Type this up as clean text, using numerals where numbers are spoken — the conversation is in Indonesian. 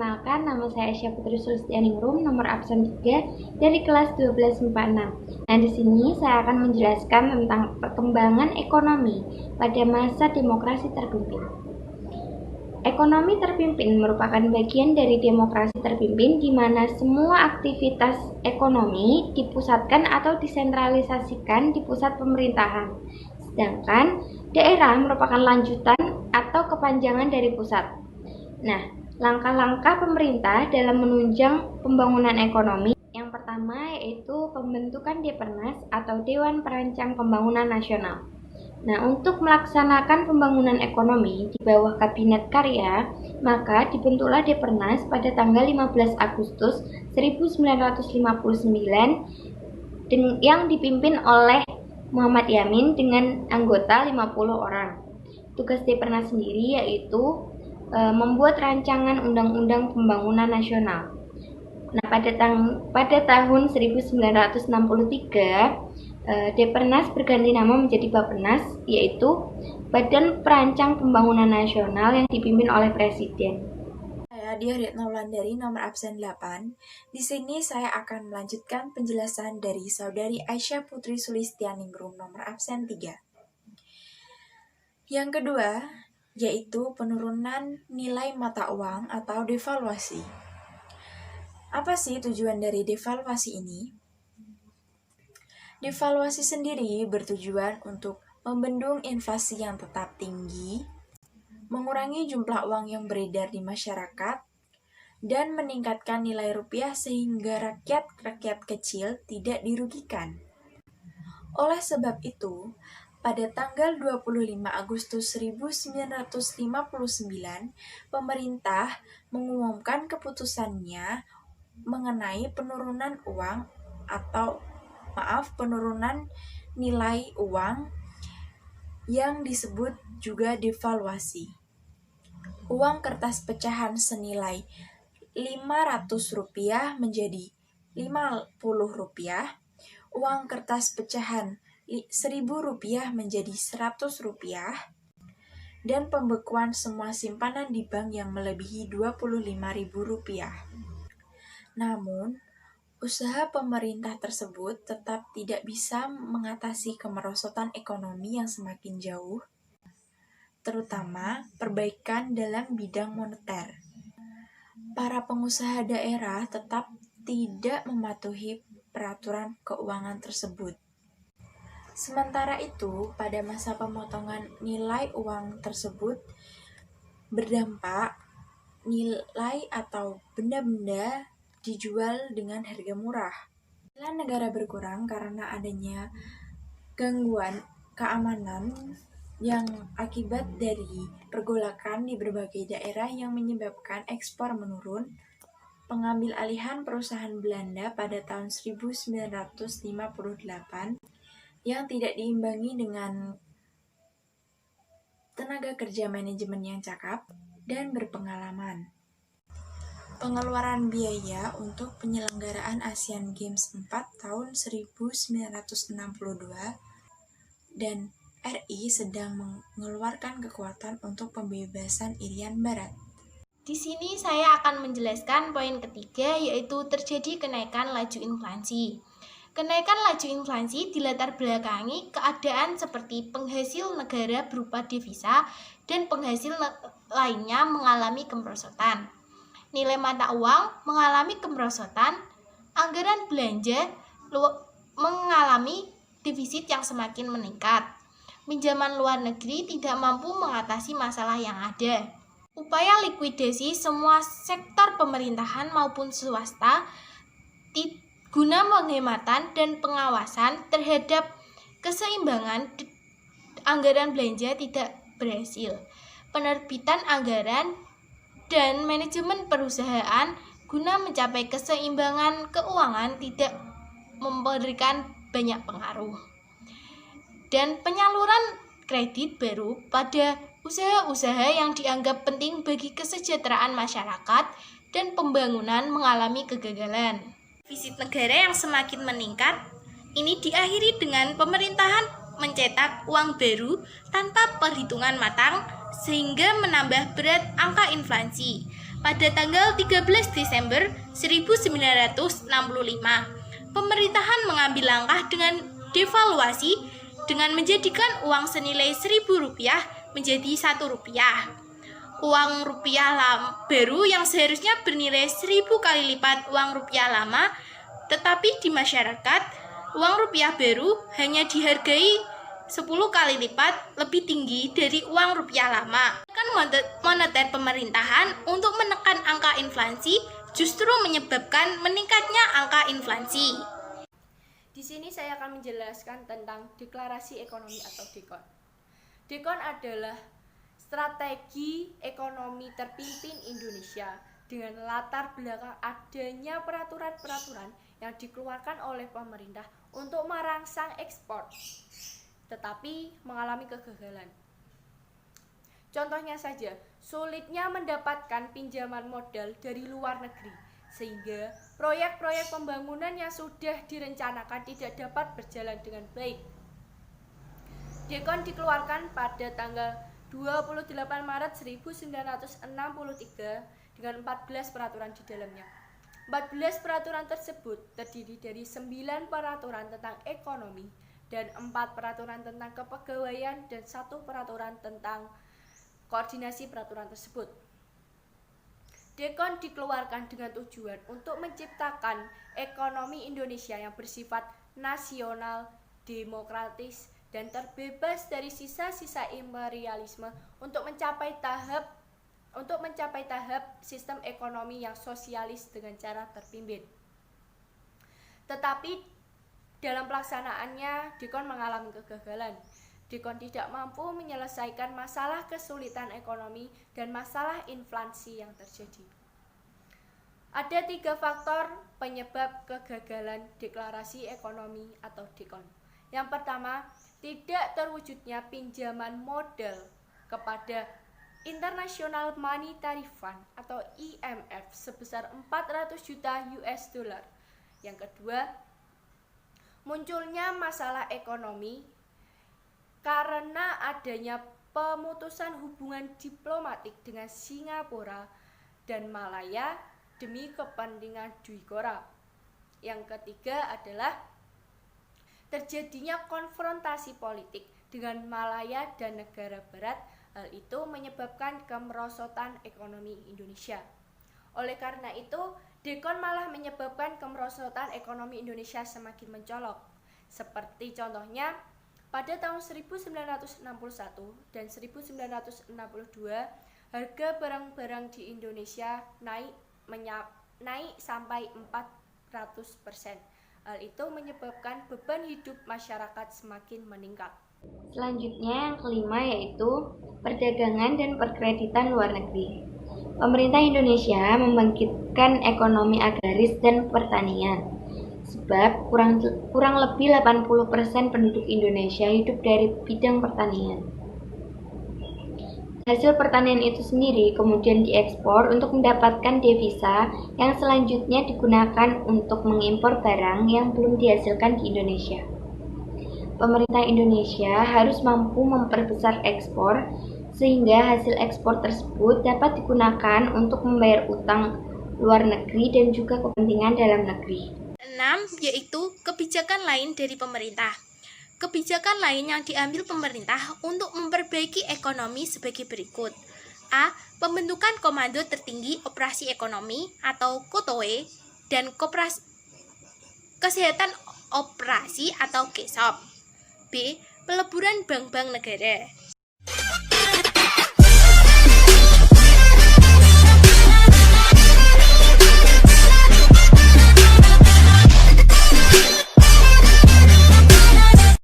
Perkenalkan, nama saya Aisyah Putri Sulistianingrum, nomor absen 3 dari kelas 1246. Nah, di sini saya akan menjelaskan tentang perkembangan ekonomi pada masa demokrasi terpimpin. Ekonomi terpimpin merupakan bagian dari demokrasi terpimpin di mana semua aktivitas ekonomi dipusatkan atau disentralisasikan di pusat pemerintahan. Sedangkan daerah merupakan lanjutan atau kepanjangan dari pusat. Nah, langkah-langkah pemerintah dalam menunjang pembangunan ekonomi yang pertama yaitu pembentukan Depernas atau Dewan Perancang Pembangunan Nasional. Nah, untuk melaksanakan pembangunan ekonomi di bawah Kabinet Karya, maka dibentuklah Depernas pada tanggal 15 Agustus 1959 yang dipimpin oleh Muhammad Yamin dengan anggota 50 orang. Tugas Depernas sendiri yaitu membuat rancangan Undang-Undang Pembangunan Nasional. Nah, pada tahun 1963, Depernas berganti nama menjadi Bappenas, yaitu Badan Perancang Pembangunan Nasional yang dipimpin oleh Presiden. Saya Diah Retnaulandari, nomor absen 8. Di sini saya akan melanjutkan penjelasan dari Saudari Aisyah Putri Sulistianingrum, nomor absen 3. Yang kedua, yaitu penurunan nilai mata uang atau devaluasi. Apa sih tujuan dari devaluasi ini? Devaluasi sendiri bertujuan untuk membendung inflasi yang tetap tinggi, mengurangi jumlah uang yang beredar di masyarakat, dan meningkatkan nilai rupiah sehingga rakyat kecil tidak dirugikan. Oleh sebab itu, pada tanggal 25 Agustus 1959, pemerintah mengumumkan keputusannya mengenai penurunan nilai uang yang disebut juga devaluasi. Uang kertas pecahan senilai Rp500 menjadi Rp50, uang kertas pecahan Rp1.000 menjadi Rp100, dan pembekuan semua simpanan di bank yang melebihi Rp25.000. Namun, usaha pemerintah tersebut tetap tidak bisa mengatasi kemerosotan ekonomi yang semakin jauh, terutama perbaikan dalam bidang moneter. Para pengusaha daerah tetap tidak mematuhi peraturan keuangan tersebut. Sementara itu, pada masa pemotongan nilai uang tersebut berdampak nilai atau benda-benda dijual dengan harga murah. Nilai negara berkurang karena adanya gangguan keamanan yang akibat dari pergolakan di berbagai daerah yang menyebabkan ekspor menurun. Pengambil alihan perusahaan Belanda pada tahun 1958 yang tidak diimbangi dengan tenaga kerja manajemen yang cakap dan berpengalaman. Pengeluaran biaya untuk penyelenggaraan Asian Games 4 tahun 1962 dan RI sedang mengeluarkan kekuatan untuk pembebasan Irian Barat. Di sini saya akan menjelaskan poin ketiga, yaitu terjadi kenaikan laju inflasi. Kenaikan laju inflasi dilatar belakangi keadaan seperti penghasil negara berupa devisa dan penghasil lainnya mengalami kemerosotan. Nilai mata uang mengalami kemerosotan, anggaran belanja mengalami defisit yang semakin meningkat. Pinjaman luar negeri tidak mampu mengatasi masalah yang ada. Upaya likuidasi semua sektor pemerintahan maupun swasta guna penghematan dan pengawasan terhadap keseimbangan anggaran belanja tidak berhasil. Penerbitan anggaran dan manajemen perusahaan guna mencapai keseimbangan keuangan tidak memberikan banyak pengaruh. Dan penyaluran kredit baru pada usaha-usaha yang dianggap penting bagi kesejahteraan masyarakat dan pembangunan mengalami kegagalan. Defisit negara yang semakin meningkat ini diakhiri dengan pemerintahan mencetak uang baru tanpa perhitungan matang sehingga menambah berat angka inflasi. Pada tanggal 13 Desember 1965, pemerintahan mengambil langkah dengan devaluasi dengan menjadikan uang senilai Rp1.000 menjadi Rp1. Uang rupiah baru yang seharusnya bernilai 1000 kali lipat uang rupiah lama, tetapi di masyarakat, uang rupiah baru hanya dihargai 10 kali lipat lebih tinggi dari uang rupiah lama. Moneter pemerintahan untuk menekan angka inflasi justru menyebabkan meningkatnya angka inflasi. Di sini saya akan menjelaskan tentang deklarasi ekonomi atau DEKON. DEKON adalah strategi ekonomi terpimpin Indonesia dengan latar belakang adanya peraturan-peraturan yang dikeluarkan oleh pemerintah untuk merangsang ekspor, tetapi mengalami kegagalan. Contohnya saja, sulitnya mendapatkan pinjaman modal dari luar negeri, sehingga proyek-proyek pembangunan yang sudah direncanakan tidak dapat berjalan dengan baik. DEKON dikeluarkan pada tanggal 28 Maret 1963 dengan 14 peraturan di dalamnya. 14 peraturan tersebut terdiri dari 9 peraturan tentang ekonomi dan 4 peraturan tentang kepegawaian dan 1 peraturan tentang koordinasi peraturan tersebut. DEKON dikeluarkan dengan tujuan untuk menciptakan ekonomi Indonesia yang bersifat nasional, demokratis, dan terbebas dari sisa-sisa imperialisme untuk mencapai tahap sistem ekonomi yang sosialis dengan cara terpimpin. Tetapi dalam pelaksanaannya, DEKON mengalami kegagalan. DEKON tidak mampu menyelesaikan masalah kesulitan ekonomi dan masalah inflasi yang terjadi. Ada 3 faktor penyebab kegagalan deklarasi ekonomi atau DEKON. Yang pertama, tidak terwujudnya pinjaman modal kepada International Monetary Fund atau IMF sebesar 400 juta US dollar. Yang kedua, munculnya masalah ekonomi karena adanya pemutusan hubungan diplomatik dengan Singapura dan Malaya demi kepentingan Dwi Kora. Yang ketiga adalah terjadinya konfrontasi politik dengan Malaya dan negara barat. Hal itu menyebabkan kemerosotan ekonomi Indonesia. Oleh karena itu, DEKON malah menyebabkan kemerosotan ekonomi Indonesia semakin mencolok. Seperti contohnya, pada tahun 1961 dan 1962, harga barang-barang di Indonesia naik sampai 400%. Hal itu menyebabkan beban hidup masyarakat semakin meningkat. Selanjutnya yang kelima yaitu perdagangan dan perkreditan luar negeri. Pemerintah Indonesia membangkitkan ekonomi agraris dan pertanian. Sebab kurang lebih 80% penduduk Indonesia hidup dari bidang pertanian. Hasil pertanian itu sendiri kemudian diekspor untuk mendapatkan devisa yang selanjutnya digunakan untuk mengimpor barang yang belum dihasilkan di Indonesia. Pemerintah Indonesia harus mampu memperbesar ekspor sehingga hasil ekspor tersebut dapat digunakan untuk membayar utang luar negeri dan juga kepentingan dalam negeri. 6. Yaitu kebijakan lain dari pemerintah. Kebijakan lain yang diambil pemerintah untuk memperbaiki ekonomi sebagai berikut. A. Pembentukan Komando Tertinggi Operasi Ekonomi atau KOTOE dan Kesehatan Operasi atau KESOP. B. Peleburan bank-bank negara.